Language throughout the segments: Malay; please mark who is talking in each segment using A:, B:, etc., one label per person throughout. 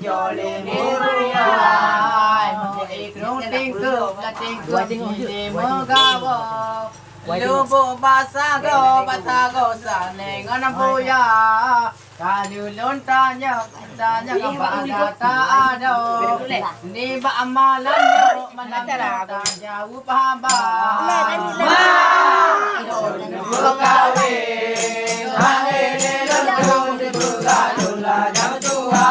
A: joleh muruyai ikrung tingkup la tingkup di megawo lubu basago batago sane ngana buya kayu lontanya tanya kepada tak ada ni ba amalan yo manantara jauh pahaba kawin hari lelong di buka lula jauh tua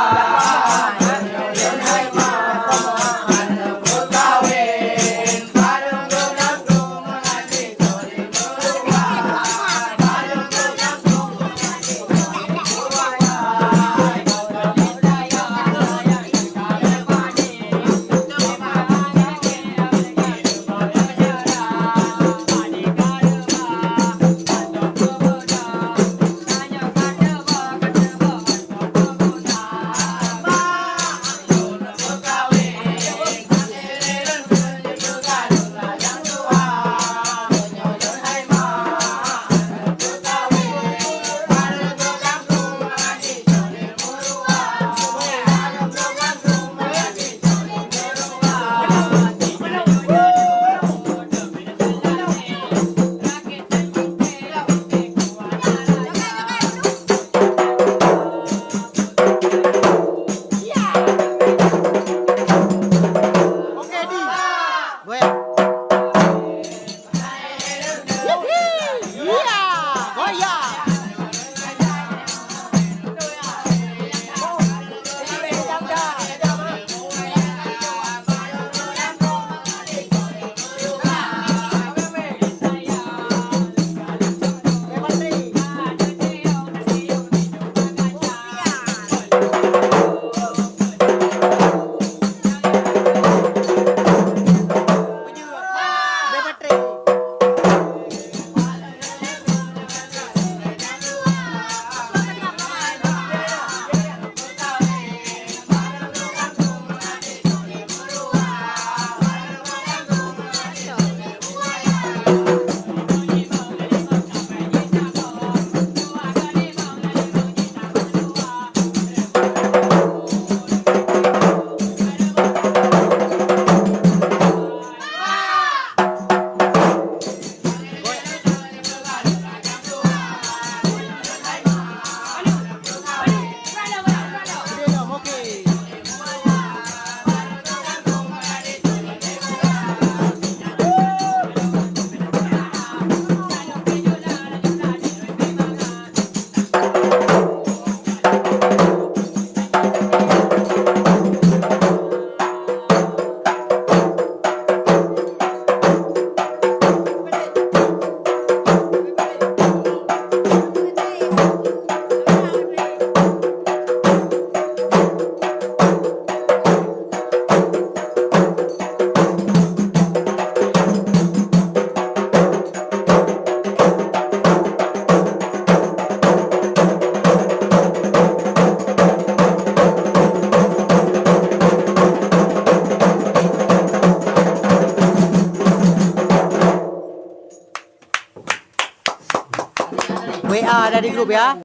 B: WA ada di grup ya.